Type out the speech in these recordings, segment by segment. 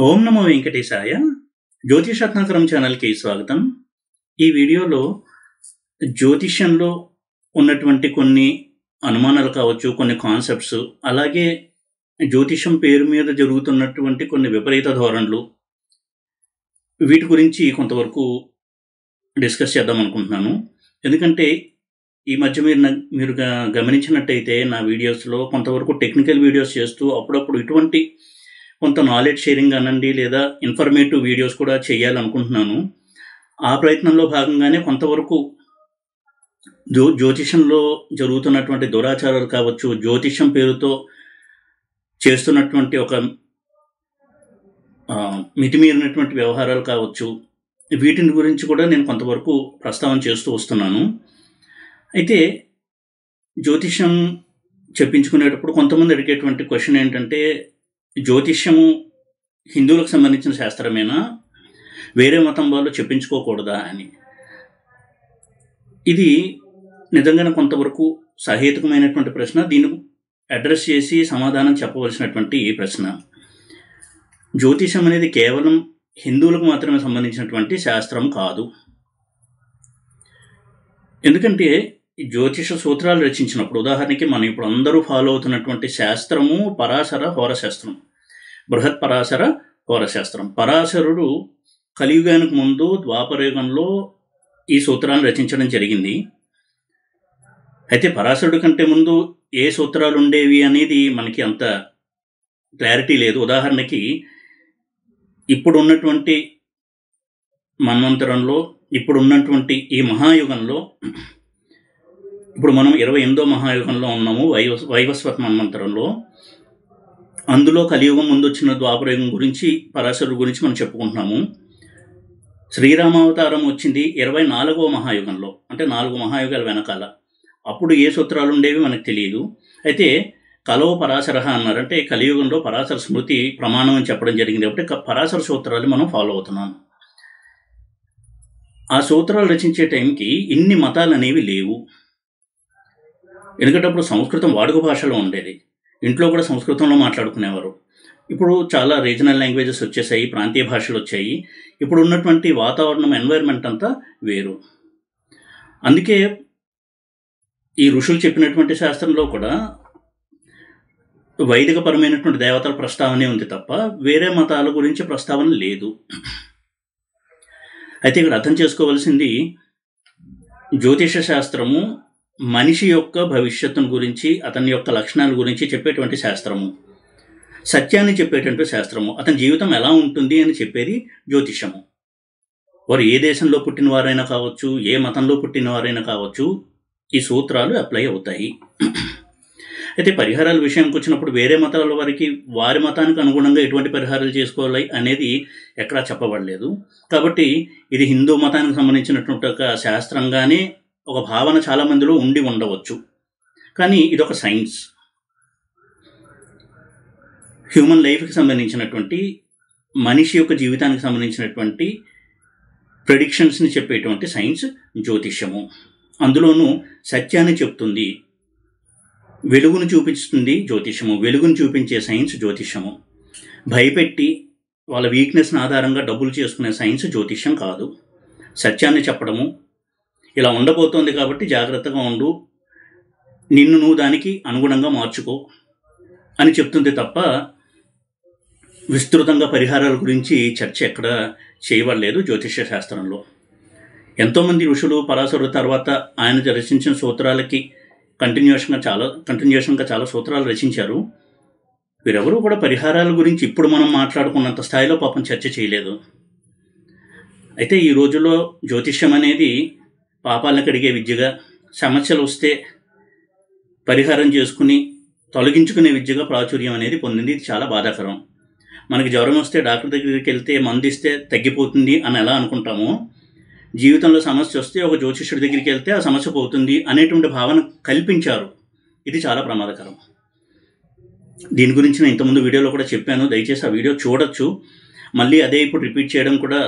ఓం నమో వెంకటేశాయ. జ్యోతిషరత్నాకరం ఛానల్కి స్వాగతం. ఈ వీడియోలో జ్యోతిష్యంలో ఉన్నటువంటి కొన్ని అనుమానాలు కావచ్చు, కొన్ని కాన్సెప్ట్స్, అలాగే జ్యోతిషం పేరు మీద జరుగుతున్నటువంటి కొన్ని విపరీత ధోరణులు, వీటి గురించి కొంతవరకు డిస్కస్ చేద్దాం అనుకుంటున్నాను. ఎందుకంటే ఈ మధ్య మీరు గమనించినట్టయితే నా వీడియోస్లో కొంతవరకు టెక్నికల్ వీడియోస్ చేస్తూ అప్పుడప్పుడు ఇటువంటి కొంత నాలెడ్జ్ షేరింగ్ అనండి, లేదా ఇన్ఫర్మేటివ్ వీడియోస్ కూడా చేయాలనుకుంటున్నాను. ఆ ప్రయత్నంలో భాగంగానే కొంతవరకు జ్యోతిషంలో జరుగుతున్నటువంటి దురాచారాలు కావచ్చు, జ్యోతిషం పేరుతో చేస్తున్నటువంటి ఒక మితిమీరినటువంటి వ్యవహారాలు కావచ్చు, వీటిని గురించి కూడా నేను కొంతవరకు ప్రస్తావన చేస్తూ వస్తున్నాను. అయితే జ్యోతిషం చెప్పించుకునేటప్పుడు కొంతమంది అడిగేటువంటి క్వశ్చన్ ఏంటంటే, జ్యోతిష్యము హిందువులకు సంబంధించిన శాస్త్రమేనా, వేరే మతం వాళ్ళు చెప్పించుకోకూడదా అని. ఇది నిజంగానే కొంతవరకు సహేతుకమైనటువంటి ప్రశ్న. దీన్ని అడ్రస్ చేసి సమాధానం చెప్పవలసినటువంటి ప్రశ్న. జ్యోతిషం అనేది కేవలం హిందువులకు మాత్రమే సంబంధించినటువంటి శాస్త్రం కాదు. ఎందుకంటే జ్యోతిష సూత్రాలు రచించినప్పుడు, ఉదాహరణకి మనం ఇప్పుడు అందరూ ఫాలో అవుతున్నటువంటి శాస్త్రము పరాశర హోరశాస్త్రం, బృహత్ పరాశర హోరశాస్త్రం. పరాశరుడు కలియుగానికి ముందు ద్వాపరయుగంలో ఈ సూత్రాలను రచించడం జరిగింది. అయితే పరాశరుడు కంటే ముందు ఏ సూత్రాలు ఉండేవి అనేది మనకి అంత క్లారిటీ లేదు. ఉదాహరణకి ఇప్పుడు ఉన్నటువంటి మన్వంతరంలో, ఇప్పుడు ఉన్నటువంటి ఈ మహాయుగంలో, ఇప్పుడు మనం 28వ మహాయుగంలో ఉన్నాము, వైవస్వత మన్వంతరంలో. అందులో కలియుగం ముందు వచ్చిన ద్వాపరయుగం గురించి, పరాశరుడు గురించి మనం చెప్పుకుంటున్నాము. శ్రీరామావతారం వచ్చింది 24వ మహాయుగంలో, అంటే 4 మహాయుగాల వెనకాల. అప్పుడు ఏ సూత్రాలు ఉండేవి మనకు తెలియదు. అయితే కలో పరాశర అన్నారు, అంటే కలియుగంలో పరాశర స్మృతి ప్రమాణం అని చెప్పడం జరిగింది. కాబట్టి పరాశర సూత్రాలు మనం ఫాలో అవుతున్నాం. ఆ సూత్రాలు రచించే టైంకి ఇన్ని మతాలు అనేవి లేవు. ఎందుకంటే అప్పుడు సంస్కృతం వాడుక భాషలో ఉండేది, ఇంట్లో కూడా సంస్కృతంలో మాట్లాడుకునేవారు. ఇప్పుడు చాలా రీజనల్ లాంగ్వేజెస్ వచ్చేసాయి, ప్రాంతీయ భాషలు వచ్చాయి. ఇప్పుడు ఉన్నటువంటి వాతావరణం, ఎన్వైర్న్మెంట్ అంతా వేరు. అందుకే ఈ ఋషులు చెప్పినటువంటి శాస్త్రంలో కూడా వైదికపరమైనటువంటి దేవతల ప్రస్తావనే ఉంది తప్ప వేరే మతాల గురించి ప్రస్తావన లేదు. అయితే ఇక్కడ అర్థం చేసుకోవాల్సింది, జ్యోతిష శాస్త్రము మనిషి యొక్క భవిష్యత్తును గురించి, అతని యొక్క లక్షణాల గురించి చెప్పేటువంటి శాస్త్రము, సత్యాన్ని చెప్పేటువంటి శాస్త్రము. అతని జీవితం ఎలా ఉంటుంది అని చెప్పేది జ్యోతిషము. వారు ఏ దేశంలో పుట్టిన వారైనా కావచ్చు, ఏ మతంలో పుట్టిన వారైనా కావచ్చు, ఈ సూత్రాలు అప్లై అవుతాయి. అయితే పరిహారాల విషయానికి వచ్చినప్పుడు వేరే మతాల వారికి వారి మతానికి అనుగుణంగా ఎటువంటి పరిహారాలు చేసుకోవాలి అనేది ఎక్కడా చెప్పబడలేదు. కాబట్టి ఇది హిందూ మతానికి సంబంధించినటువంటి ఒక శాస్త్రంగానే ఒక భావన చాలా మందిలో ఉండి ఉండవచ్చు. కానీ ఇదొక సైన్స్. హ్యూమన్ లైఫ్కి సంబంధించినటువంటి, మనిషి యొక్క జీవితానికి సంబంధించినటువంటి ప్రెడిక్షన్స్ని చెప్పేటువంటి సైన్స్ జ్యోతిష్యము. అందులోనూ సత్యాన్ని చెప్తుంది, వెలుగును చూపిస్తుంది జ్యోతిషము. వెలుగును చూపించే సైన్స్ జ్యోతిషము. భయపెట్టి వాళ్ళ వీక్నెస్ని ఆధారంగా డబ్బులు చేసుకునే సైన్స్ జ్యోతిష్యం కాదు. సత్యాన్ని చెప్పడము, ఇలా ఉండబోతోంది కాబట్టి జాగ్రత్తగా ఉండు, నిన్ను నువ్వు దానికి అనుగుణంగా మార్చుకో అని చెప్తుంది తప్ప విస్తృతంగా పరిహారాల గురించి చర్చ ఎక్కడ చేయబడలేదు జ్యోతిష శాస్త్రంలో. ఎంతోమంది ఋషులు పరాశరుడు తర్వాత ఆయన రచించిన సూత్రాలకి కంటిన్యూషన్గా చాలా సూత్రాలు రచించారు. వీరెవరూ కూడా పరిహారాల గురించి ఇప్పుడు మనం మాట్లాడుకున్నంత స్థాయిలో పాపం చర్చ చేయలేదు. అయితే ఈ రోజుల్లో జ్యోతిష్యం అనేది పాపాలను కడిగే విద్యగా, సమస్యలు వస్తే పరిహారం చేసుకుని తొలగించుకునే విద్యగా ప్రాచుర్యం అనేది పొందింది. ఇది చాలా బాధాకరం. మనకి జ్వరం వస్తే డాక్టర్ దగ్గరికి వెళ్తే మందు ఇస్తే తగ్గిపోతుంది అని ఎలా అనుకుంటామో, జీవితంలో సమస్య వస్తే ఒక జ్యోతిష్యుడి దగ్గరికి వెళ్తే ఆ సమస్య పోతుంది అనేటువంటి భావన కల్పించారు. ఇది చాలా ప్రమాదకరం. దీని గురించి నేను ఇంతకుముందు వీడియోలో కూడా చెప్పాను, దయచేసి ఆ వీడియో చూడొచ్చు. మళ్ళీ అదే ఇప్పుడు రిపీట్ చేయడం కూడా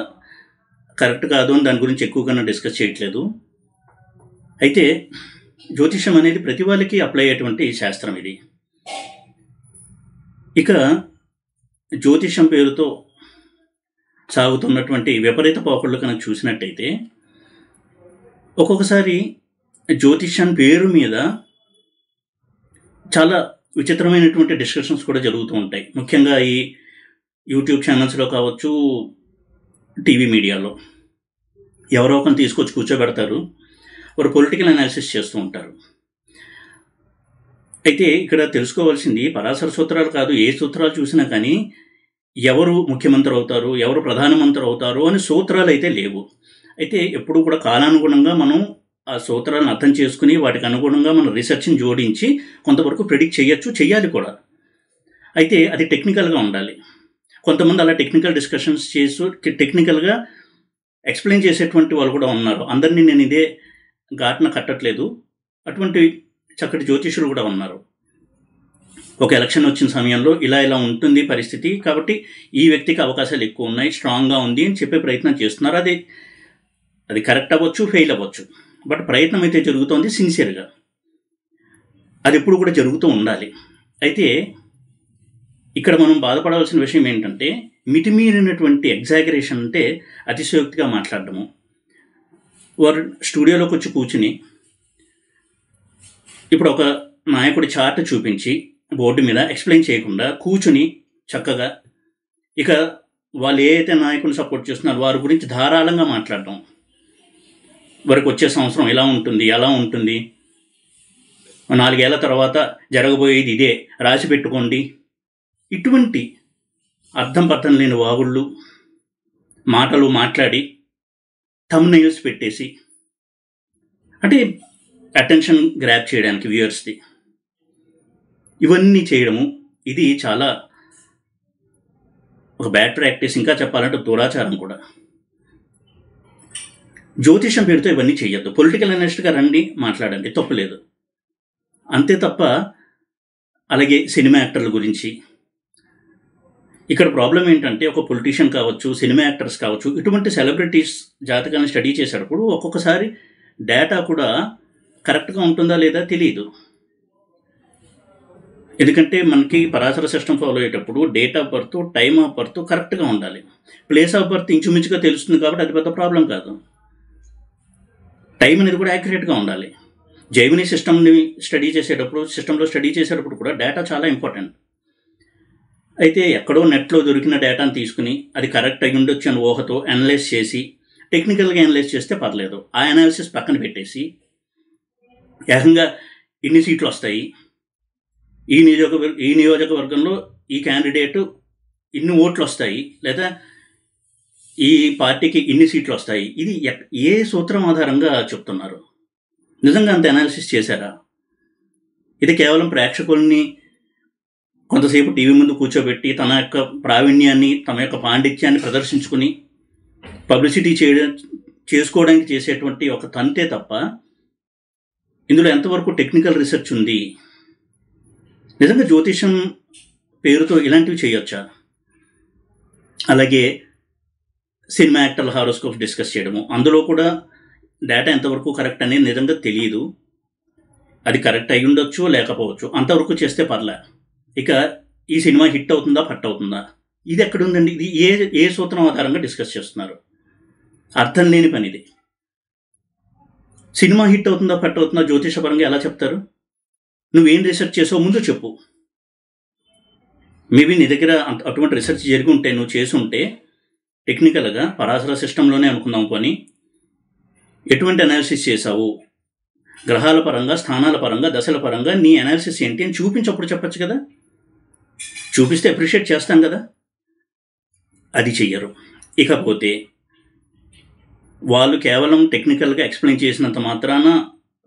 కరెక్ట్ కాదు అని దాని గురించి ఎక్కువగా డిస్కస్ చేయట్లేదు. అయితే జ్యోతిషం అనేది ప్రతి వాళ్ళకి అప్లై అయ్యేటువంటి శాస్త్రం ఇది. ఇక జ్యోతిషం పేరుతో సాగుతున్నటువంటి విపరీత పోకళ్ళు కనుక చూసినట్టయితే ఒక్కొక్కసారి జ్యోతిష్యం పేరు మీద చాలా విచిత్రమైనటువంటి డిస్కషన్స్ కూడా జరుగుతూ ఉంటాయి. ముఖ్యంగా ఈ యూట్యూబ్ ఛానల్స్లో కావచ్చు, టీవీ మీడియాలో ఎవరో ఒకరిని తీసుకొచ్చి కూర్చోబెడతారు, వారు పొలిటికల్ అనాలిసిస్ చేస్తూ ఉంటారు. అయితే ఇక్కడ తెలుసుకోవాల్సింది పరాశర సూత్రాలు కాదు, ఏ సూత్రాలు చూసినా కానీ ఎవరు ముఖ్యమంత్రి అవుతారు, ఎవరు ప్రధానమంత్రి అవుతారు అని సూత్రాలు అయితే లేవు. అయితే ఎప్పుడూ కూడా కాలానుగుణంగా మనం ఆ సూత్రాలను అర్థం చేసుకుని వాటికి అనుగుణంగా మనం రీసెర్చ్ని జోడించి కొంతవరకు ప్రెడిక్ట్ చేయొచ్చు, చెయ్యాలి కూడా. అయితే అది టెక్నికల్గా ఉండాలి. కొంతమంది అలా టెక్నికల్ డిస్కషన్స్ చేసి టెక్నికల్గా ఎక్స్ప్లెయిన్ చేసేటువంటి వాళ్ళు కూడా ఉన్నారు. అందరినీ నేను ఇదే ఘాటున కట్టట్లేదు, అటువంటి చక్కటి జ్యోతిషులు కూడా ఉన్నారు. ఒక ఎలక్షన్ వచ్చిన సమయంలో ఇలా ఇలా ఉంటుంది పరిస్థితి, కాబట్టి ఈ వ్యక్తికి అవకాశాలు ఎక్కువ ఉన్నాయి, స్ట్రాంగ్గా ఉంది అని చెప్పే ప్రయత్నం చేస్తున్నారు. అది కరెక్ట్ అవ్వచ్చు, ఫెయిల్ అవ్వచ్చు, బట్ ప్రయత్నం అయితే జరుగుతోంది సిన్సియర్గా. అది ఎప్పుడు కూడా జరుగుతూ ఉండాలి. అయితే ఇక్కడ మనం బాధపడవలసిన విషయం ఏంటంటే మితిమీరినటువంటి ఎగ్జాగరేషన్, అంటే అతిశయోక్తిగా మాట్లాడడము. వారు స్టూడియోలోకి వచ్చి కూర్చుని ఇప్పుడు ఒక నాయకుడి చార్ట్ చూపించి బోర్డు మీద ఎక్స్ప్లెయిన్ చేయకుండా కూర్చుని చక్కగా ఇక వాళ్ళు ఏ అయితే నాయకుడిని సపోర్ట్ చేస్తున్నారో వారి గురించి ధారాళంగా మాట్లాడడం, వారికి వచ్చే సంవత్సరం ఎలా ఉంటుంది, ఎలా ఉంటుంది, 4 ఏళ్ల తర్వాత జరగబోయేది ఇదే, రాసి పెట్టుకోండి, ఇటువంటి అర్థం పర్థం లేని వాగుళ్ళు మాటలు మాట్లాడి థంబ్నెయిల్స్ పెట్టేసి, అంటే అటెన్షన్ గ్రాబ్ చేయడానికి వ్యూయర్స్ది, ఇవన్నీ చేయడము ఇది చాలా ఒక బ్యాడ్ ప్రాక్టీస్. ఇంకా చెప్పాలంటే దురాచారం కూడా. జ్యోతిషం పేరుతో ఇవన్నీ చేయొద్దు. పొలిటికల్ అనలిస్ట్గా రండి, మాట్లాడండి, తప్పులేదు, అంతే తప్ప. అలాగే సినిమా యాక్టర్ల గురించి ఇక్కడ ప్రాబ్లం ఏంటంటే ఒక పొలిటీషియన్ కావచ్చు, సినిమా యాక్టర్స్ కావచ్చు, ఇటువంటి సెలబ్రిటీస్ జాతకాన్ని స్టడీ చేసేటప్పుడు ఒక్కొక్కసారి డేటా కూడా కరెక్ట్గా ఉంటుందా లేదా తెలియదు. ఎందుకంటే మనకి పరాశర సిస్టమ్ ఫాలో అయ్యేటప్పుడు date of birth, time of birth కరెక్ట్గా ఉండాలి. ప్లేస్ ఆఫ్ బర్త్ ఇంచుమించుగా తెలుస్తుంది కాబట్టి అది పెద్ద ప్రాబ్లం కాదు. టైం అనేది కూడా యాక్యురేట్గా ఉండాలి. జైమిని సిస్టమ్ని సిస్టంలో స్టడీ చేసేటప్పుడు కూడా డేటా చాలా ఇంపార్టెంట్. అయితే ఎక్కడో నెట్లో దొరికిన డేటాను తీసుకుని అది కరెక్ట్ అయ్యి ఉండొచ్చు అని ఊహతో అనలైజ్ చేసి టెక్నికల్గా అనలైజ్ చేస్తే పర్లేదు. ఆ అనాలిసిస్ పక్కన పెట్టేసి ఏకంగా ఇన్ని సీట్లు వస్తాయి, ఈ నియోజకవర్గంలో ఈ క్యాండిడేటు ఇన్ని ఓట్లు వస్తాయి, లేదా ఈ పార్టీకి ఇన్ని సీట్లు వస్తాయి, ఇది ఏ సూత్రం ఆధారంగా చెప్తున్నారు? నిజంగా అంత అనాలిసిస్ చేశారా? ఇది కేవలం ప్రేక్షకుల్ని కొంతసేపు టీవీ ముందు కూర్చోబెట్టి తన యొక్క ప్రావీణ్యాన్ని, తమ యొక్క పాండిత్యాన్ని ప్రదర్శించుకుని పబ్లిసిటీ చేసుకోవడానికి చేసేటువంటి ఒక తంతే తప్ప ఇందులో ఎంతవరకు టెక్నికల్ రీసెర్చ్ ఉంది? నిజంగా జ్యోతిషం పేరుతో ఇలాంటివి చేయొచ్చా? అలాగే సినిమా యాక్టర్ల హారోస్కోప్స్ డిస్కస్ చేయడము, అందులో కూడా డేటా ఎంతవరకు కరెక్ట్ అనేది నిజంగా తెలియదు. అది కరెక్ట్ అయి ఉండొచ్చు, లేకపోవచ్చు, అంతవరకు చేస్తే పర్లే. ఇక ఈ సినిమా హిట్ అవుతుందా, పట్ అవుతుందా, ఇది ఎక్కడుందండి? ఇది ఏ సూత్రం ఆధారంగా డిస్కస్ చేస్తున్నారు? అర్థం లేని పని ఇది. సినిమా హిట్ అవుతుందా, పట్ అవుతుందా జ్యోతిషపరంగా ఎలా చెప్తారు? నువ్వేం రీసెర్చ్ చేసావు ముందు చెప్పు. మేబీ నీ దగ్గర అటువంటి రీసెర్చ్ జరిగి ఉంటే, నువ్వు చేసి ఉంటే టెక్నికల్గా పరాశర సిస్టంలోనే అనుకుందాం కొని ఎటువంటి అనాలిసిస్ చేశావు, గ్రహాల పరంగా, స్థానాల పరంగా, దశల పరంగా నీ అనాలిసిస్ ఏంటి అని చూపించప్పుడు చెప్పచ్చు కదా. చూపిస్తే అప్రిషియేట్ చేస్తాం కదా. అది చెయ్యరు. ఇకపోతే వాళ్ళు కేవలం టెక్నికల్గా ఎక్స్ప్లెయిన్ చేసినంత మాత్రాన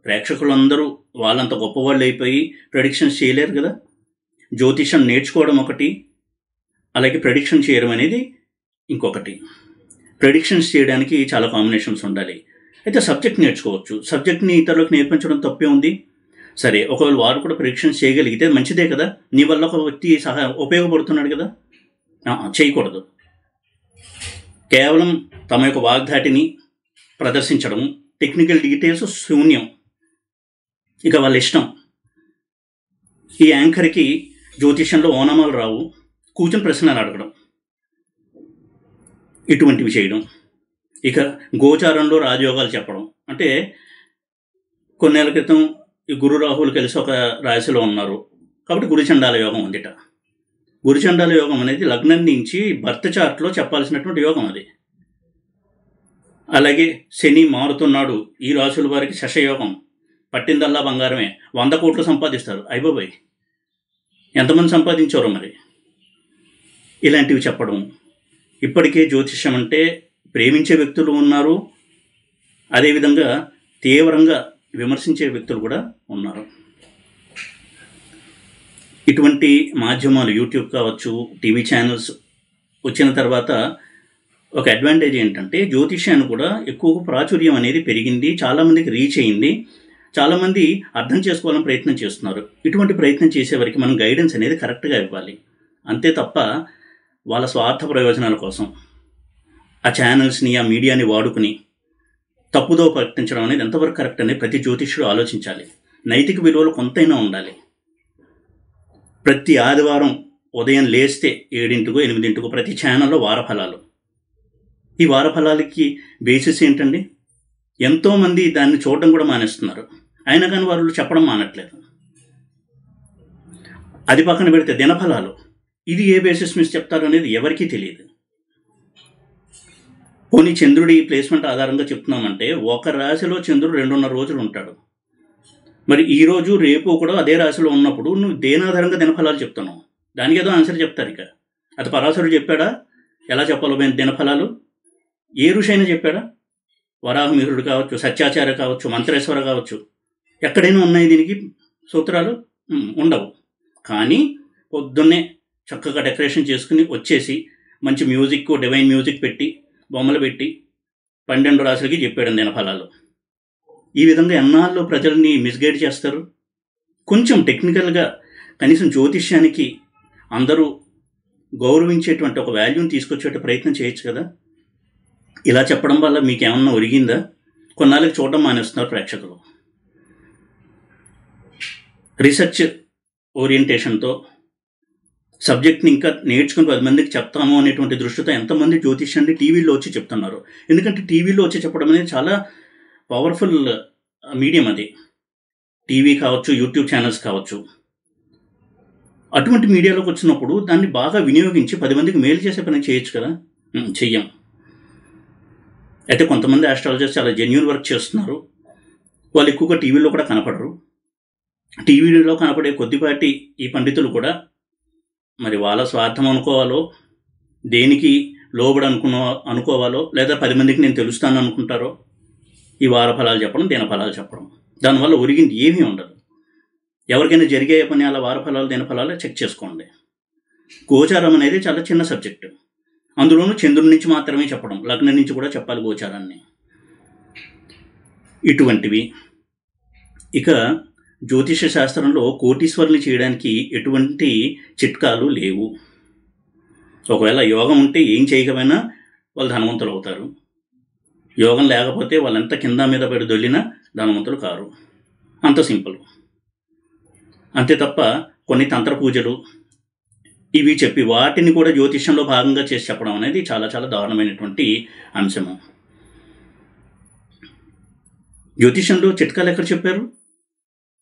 ప్రేక్షకులందరూ వాళ్ళంత గొప్పవాళ్ళు అయిపోయి ప్రెడిక్షన్స్ చేయలేరు కదా. జ్యోతిషం నేర్చుకోవడం ఒకటి, అలాగే ప్రెడిక్షన్ చేయడం అనేది ఇంకొకటి. ప్రెడిక్షన్స్ చేయడానికి చాలా కాంబినేషన్స్ ఉండాలి. అయితే సబ్జెక్ట్ నేర్చుకోవచ్చు. సబ్జెక్ట్ని ఇతరులకు నేర్పించడం తప్పే ఉంది. సరే, ఒకవేళ వారు కూడా ప్రెడిక్షన్స్ చేయగలిగితే మంచిదే కదా. నీ వల్ల ఒక వ్యక్తి ఉపయోగపడుతున్నాడు కదా. చేయకూడదు. కేవలం తమ యొక్క వాగ్దాటిని ప్రదర్శించడం, టెక్నికల్ డీటెయిల్స్ శూన్యం, ఇక వాళ్ళ ఇష్టం. ఈ యాంకర్కి జ్యోతిషంలో ఓనమాలు రావు, కూర్చొని ప్రశ్నలు అడగడం, ఇటువంటివి చేయడం. ఇక గోచారంలో రాజయోగాలు చెప్పడం. అంటే కొన్నేళ్ల క్రితం ఈ గురు రాహులు కలిసి ఒక రాశిలో ఉన్నారు కాబట్టి గురుచండాల యోగం ఉందిట. గురుచండాల యోగం అనేది లగ్నం నుంచి బర్త్ చార్ట్లో చెప్పాల్సినటువంటి యోగం అది. అలాగే శని మారుతున్నాడు, ఈ రాశుల వారికి శశయోగం, పట్టిందల్లా బంగారమే, 100 కోట్లు సంపాదిస్తారు. అయిపోయి ఎంతమంది సంపాదించారో మరి. ఇలాంటివి చెప్పడం. ఇప్పటికే జ్యోతిష్యం అంటే ప్రేమించే వ్యక్తులు ఉన్నారు, అదేవిధంగా తీవ్రంగా విమర్శించే వ్యక్తులు కూడా ఉన్నారు. ఇటువంటి మాధ్యమాలు యూట్యూబ్ కావచ్చు, టీవీ ఛానల్స్ వచ్చిన తర్వాత ఒక అడ్వాంటేజ్ ఏంటంటే జ్యోతిష్యాన్ని కూడా ఎక్కువ ప్రాచుర్యం అనేది పెరిగింది, చాలామందికి రీచ్ అయింది, చాలామంది అర్థం చేసుకోవాలని ప్రయత్నం చేస్తున్నారు. ఇటువంటి ప్రయత్నం చేసేవారికి మనం గైడెన్స్ అనేది కరెక్ట్గా ఇవ్వాలి. అంతే తప్ప వాళ్ళ స్వార్థ ప్రయోజనాల కోసం ఆ ఛానల్స్ని, ఆ మీడియాని వాడుకుని తప్పుదో ప్రకటించడం అనేది ఎంతవరకు కరెక్ట్ అనేది ప్రతి జ్యోతిష్యుడు ఆలోచించాలి. నైతిక విలువలు కొంతైనా ఉండాలి. ప్రతి ఆదివారం ఉదయం లేస్తే 7 8 ప్రతి ఛానల్లో వారఫలాలు. ఈ వారఫలాలకి బేసిస్ ఏంటండి? ఎంతోమంది దాన్ని చూడడం కూడా మానేస్తున్నారు, అయినా కానీ వాళ్ళు చెప్పడం మానట్లేదు. అది పక్కన పెడితే దినఫలాలు, ఇది ఏ బేసిస్ మీద చెప్తారు అనేది ఎవరికీ తెలియదు. పోనీ చంద్రుడి ప్లేస్మెంట్ ఆధారంగా చెప్తున్నామంటే ఒక రాశిలో చంద్రుడు 2.5 రోజులు ఉంటాడు. మరి ఈరోజు రేపు కూడా అదే రాశిలో ఉన్నప్పుడు నువ్వు దేనాధారంగా దినఫలాలు చెప్తున్నావు? దానికి ఏదో ఆన్సర్ చెప్తారు. ఇక అది పరాశరుడు చెప్పాడా ఎలా చెప్పాలో దినఫలాలు? ఏ ఋషి అయినా చెప్పాడా? వరాహమిహిరుడు కావచ్చు, సత్యాచార్య కావచ్చు, మంత్రేశ్వర కావచ్చు, ఎక్కడైనా ఉన్నాయి దీనికి సూత్రాలు? ఉండవు. కానీ పొద్దున్నే చక్కగా డెకరేషన్ చేసుకుని వచ్చేసి మంచి మ్యూజిక్, డివైన్ మ్యూజిక్ పెట్టి, బొమ్మలు పెట్టి 12 రాశులకి చెప్పాడు దినఫలాలు. ఈ విధంగా ఎన్నాళ్ళు ప్రజల్ని మిస్గైడ్ చేస్తారు? కొంచెం టెక్నికల్గా కనీసం జ్యోతిష్యానికి అందరూ గౌరవించేటువంటి ఒక వాల్యూని తీసుకొచ్చే ప్రయత్నం చేయొచ్చు కదా. ఇలా చెప్పడం వల్ల మీకేమన్నా ఒరిగిందా? కొన్నాళ్ళకి చూడడం మానేస్తున్నారు ప్రేక్షకులు. రీసెర్చ్ ఓరియంటేషన్తో సబ్జెక్ట్ని ఇంకా నేర్చుకుని 10 మందికి చెప్తాము అనేటువంటి దృష్టితో ఎంతమంది జ్యోతిష్యాన్ని టీవీలో వచ్చి చెప్తున్నారు. ఎందుకంటే టీవీలో వచ్చి చెప్పడం అనేది చాలా పవర్ఫుల్ మీడియం. అది టీవీ కావచ్చు, యూట్యూబ్ ఛానల్స్ కావచ్చు. అటువంటి మీడియాలోకి వచ్చినప్పుడు దాన్ని బాగా వినియోగించి 10 మందికి మేలు చేసే పని చేయొచ్చు కదా. చెయ్యం. అయితే కొంతమంది ఆస్ట్రాలజర్స్ చాలా జెన్యూన్ వర్క్ చేస్తున్నారు. వాళ్ళు ఎక్కువగా టీవీలో కూడా కనపడరు. టీవీలో కనపడే కొద్దిపాటి ఈ పండితులు కూడా మరి వాళ్ళ స్వార్థం అనుకోవాలో, దేనికి లోబడి అనుకోవాలో, లేదా 10 మందికి నేను తెలుస్తాను అనుకుంటారో ఈ వారఫలాలు చెప్పడం, దినఫలాలు చెప్పడం. దానివల్ల ఒరిగింది ఏమీ ఉండదు. ఎవరికైనా జరిగే పని అలా వారఫలాలు, దినఫలాలు చెక్ చేసుకోండి. గోచారం అనేది చాలా చిన్న సబ్జెక్టు. అందులోనూ చంద్రుడి నుంచి మాత్రమే చెప్పడం, లగ్నం నుంచి కూడా చెప్పాలి గోచారాన్ని. ఇటువంటివి. ఇక జ్యోతిష శాస్త్రంలో కోటీశ్వరుని చేయడానికి ఎటువంటి చిట్కాలు లేవు. ఒకవేళ యోగం ఉంటే ఏం చేయకపోయినా వాళ్ళు ధనవంతులు అవుతారు. యోగం లేకపోతే వాళ్ళంతా కింద మీద పడి దొల్లినా ధనవంతులు కారు. అంత సింపుల్. అంతే తప్ప కొన్ని తంత్ర పూజలు ఇవి చెప్పి వాటిని కూడా జ్యోతిష్యంలో భాగంగా చేసి చెప్పడం అనేది చాలా చాలా దారుణమైనటువంటి అంశము. జ్యోతిష్యంలో చిట్కాలు ఎక్కడ చెప్పారు?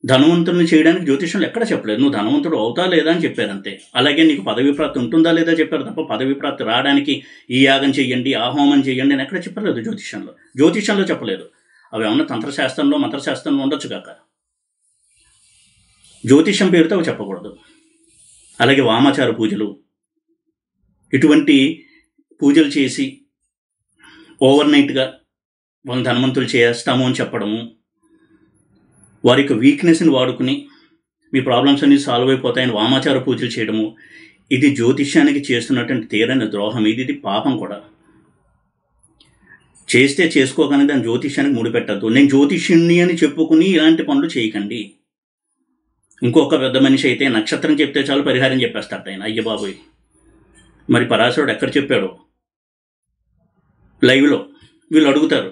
ధనవంతుల్ని చేయడానికి జ్యోతిష్యంలో ఎక్కడ చెప్పలేదు. నువ్వు ధనవంతుడు అవుతా లేదా అని చెప్పారు అంతే. అలాగే నీకు పదవి ప్రాప్తి ఉంటుందా లేదా చెప్పారు తప్ప పదవి ప్రాప్తి రావడానికి ఈ యాగం చెయ్యండి, ఆ హోమం చెయ్యండి అని ఎక్కడ చెప్పలేదు జ్యోతిష్యంలో. జ్యోతిష్యంలో చెప్పలేదు. అవి ఏమన్నా తంత్రశాస్త్రంలో, మంత్రశాస్త్రంలో ఉండొచ్చు కాక, జ్యోతిష్యం పేరుతో అవి చెప్పకూడదు. అలాగే వామాచార పూజలు, ఇటువంటి పూజలు చేసి ఓవర్ నైట్గా వాళ్ళని ధనవంతులు చేస్తాము అని చెప్పడము, వారి యొక్క వీక్నెస్ని వాడుకుని మీ ప్రాబ్లమ్స్ అన్ని సాల్వ్ అయిపోతాయని వామాచార పూజలు చేయడము, ఇది జ్యోతిష్యానికి చేస్తున్నటువంటి తీరని ద్రోహం. ఇది పాపం కూడా. చేస్తే చేసుకోగానే దాని జ్యోతిష్యానికి ముడిపెట్టద్దు. నేను జ్యోతిష్యుణ్ణి అని చెప్పుకుని ఇలాంటి పనులు చేయకండి. ఇంకొక పెద్ద మనిషి అయితే నక్షత్రం చెప్తే చాలు పరిహారం చెప్పేస్తాడు ఆయన. అయ్య బాబోయ్, మరి పరాశరుడు ఎక్కడ చెప్పాడో లైవ్లో వీళ్ళు అడుగుతారు,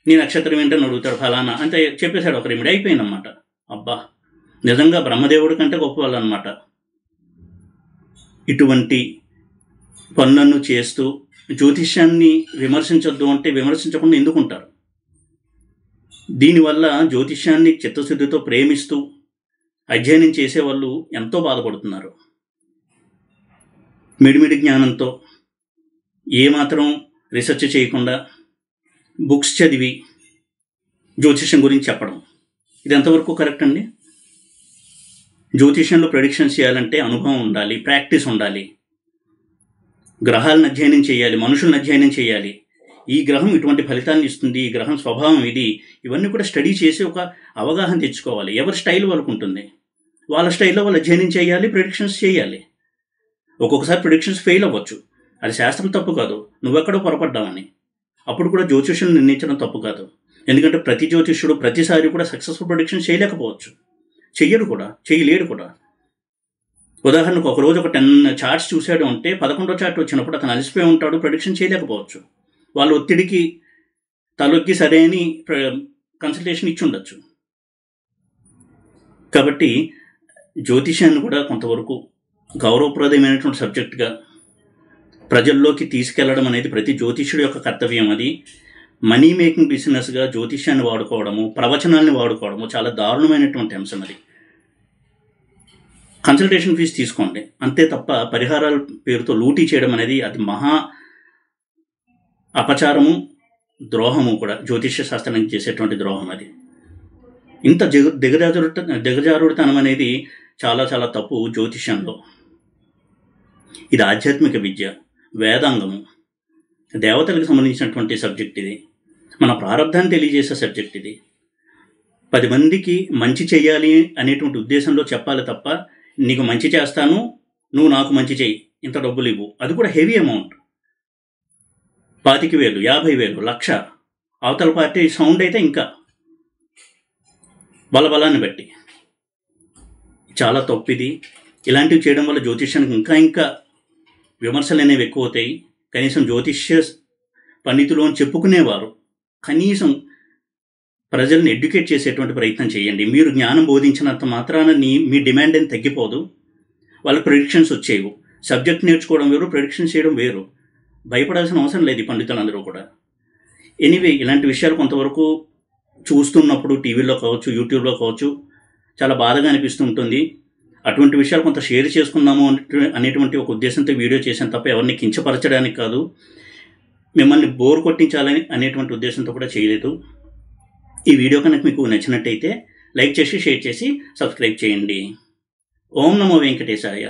నీ నక్షత్రం ఏంటని అడుగుతాడు, ఫలానా అంటే చెప్పేశాడు. ఒక రెమెడీ అయిపోయిందన్నమాట. అబ్బా, నిజంగా బ్రహ్మదేవుడి కంటే గొప్ప వాళ్ళు అనమాట. ఇటువంటి పనులను చేస్తూ జ్యోతిష్యాన్ని విమర్శించొద్దు అంటే విమర్శించకుండా ఎందుకుంటారు? దీనివల్ల జ్యోతిష్యాన్ని చిత్తశుద్ధితో ప్రేమిస్తూ అధ్యయనం చేసేవాళ్ళు ఎంతో బాధపడుతున్నారు. మిడిమిడి జ్ఞానంతో ఏమాత్రం రీసెర్చ్ చేయకుండా బుక్స్ చదివి జ్యోతిష్యం గురించి చెప్పడం, ఇది ఎంతవరకు కరెక్ట్ అండి? జ్యోతిష్యంలో ప్రెడిక్షన్స్ చేయాలంటే అనుభవం ఉండాలి, ప్రాక్టీస్ ఉండాలి, గ్రహాలను అధ్యయనం చేయాలి, మనుషులను అధ్యయనం చేయాలి. ఈ గ్రహం ఇటువంటి ఫలితాన్ని ఇస్తుంది, ఈ గ్రహం స్వభావం ఇది, ఇవన్నీ కూడా స్టడీ చేసి ఒక అవగాహన తెచ్చుకోవాలి. ఎవరి స్టైల్ వాళ్ళకు ఉంటుంది, వాళ్ళ స్టైల్లో వాళ్ళు అధ్యయనం చేయాలి, ప్రెడిక్షన్స్ చేయాలి. ఒక్కొక్కసారి ప్రెడిక్షన్స్ ఫెయిల్ అవ్వచ్చు, అది శాస్త్రం తప్పు కాదు, నువ్వెక్కడో పొరపడ్డావని. అప్పుడు కూడా జ్యోతిష్యులు నిర్ణయించడం తప్పు కాదు. ఎందుకంటే ప్రతి జ్యోతిష్యుడు ప్రతిసారి కూడా సక్సెస్ఫుల్ ప్రెడిక్షన్ చేయలేకపోవచ్చు, చెయ్యడు కూడా, చేయలేడు కూడా. ఉదాహరణకు ఒకరోజు ఒక 10 చార్ట్స్ చూశాడు అంటే 11వ చార్ట్ వచ్చినప్పుడు అతను అలసిపోయి ఉంటాడు, ప్రెడిక్షన్ చేయలేకపోవచ్చు. వాళ్ళ ఒత్తిడికి తలొగ్గి సరే అని కన్సల్టేషన్ ఇచ్చి ఉండొచ్చు. కాబట్టి జ్యోతిష్యాన్ని కూడా కొంతవరకు గౌరవప్రదమైనటువంటి సబ్జెక్టుగా ప్రజల్లోకి తీసుకెళ్లడం అనేది ప్రతి జ్యోతిష్యుడి యొక్క కర్తవ్యం. అది మనీ మేకింగ్ బిజినెస్గా జ్యోతిష్యాన్ని వాడుకోవడము, ప్రవచనాల్ని వాడుకోవడము చాలా దారుణమైనటువంటి అంశం. అది కన్సల్టేషన్ ఫీజు తీసుకోండి అంతే తప్ప పరిహారాల పేరుతో లూటీ చేయడం అనేది అది మహా అపచారము, ద్రోహము కూడా. జ్యోతిష్య శాస్త్రానికి చేసేటువంటి ద్రోహం అది. ఇంత దిగజారుడుతనం అనేది చాలా చాలా తప్పు జ్యోతిష్యంలో. ఇది ఆధ్యాత్మిక విద్య, వేదాంగము, దేవతలకు సంబంధించినటువంటి సబ్జెక్ట్ ఇది. మన ప్రారంధాన్ని తెలియజేసే సబ్జెక్ట్ ఇది. 10 మందికి మంచి చేయాలి అనేటువంటి ఉద్దేశంలో చెప్పాలి తప్ప నీకు మంచి చేస్తాను, నువ్వు నాకు మంచి చేయి, ఇంత డబ్బులు ఇవ్వు, అది కూడా హెవీ అమౌంట్, 25,000, 50,000, 1,00,000. అవతల పార్టీ సౌండ్ అయితే ఇంకా బలబలాన్ని బట్టి చాలా తప్పిది. ఇలాంటివి చేయడం వల్ల జ్యోతిష్యానికి ఇంకా విమర్శలు అనేవి ఎక్కువ అవుతాయి. కనీసం జ్యోతిష్య పండితులు అని చెప్పుకునేవారు కనీసం ప్రజల్ని ఎడ్యుకేట్ చేసేటువంటి ప్రయత్నం చేయండి. మీరు జ్ఞానం బోధించినంత మాత్రాన మీ డిమాండ్ ఏం తగ్గిపోదు. వాళ్ళకి ప్రెడిక్షన్స్ వచ్చేవి. సబ్జెక్ట్ నేర్చుకోవడం వేరు, ప్రెడిక్షన్ చేయడం వేరు. భయపడాల్సిన అవసరం లేదు ఈ పండితులందరూ కూడా. ఎనీవే, ఇలాంటి విషయాలు కొంతవరకు చూస్తున్నప్పుడు టీవీలో కావచ్చు, యూట్యూబ్లో కావచ్చు, చాలా బాధగా అనిపిస్తూ ఉంటుంది. అటువంటి విషయాలు కొంత షేర్ చేసుకుందాము అనేటువంటి ఒక ఉద్దేశంతో వీడియో చేశాను తప్ప ఎవరిని కించపరచడానికి కాదు, మిమ్మల్ని బోర్ కొట్టించాలని అనేటువంటి ఉద్దేశంతో కూడా చేయలేదు. ఈ వీడియో కనుక మీకు నచ్చినట్టయితే లైక్ చేసి, షేర్ చేసి, సబ్స్క్రైబ్ చేయండి. ఓం నమో వెంకటేశాయ.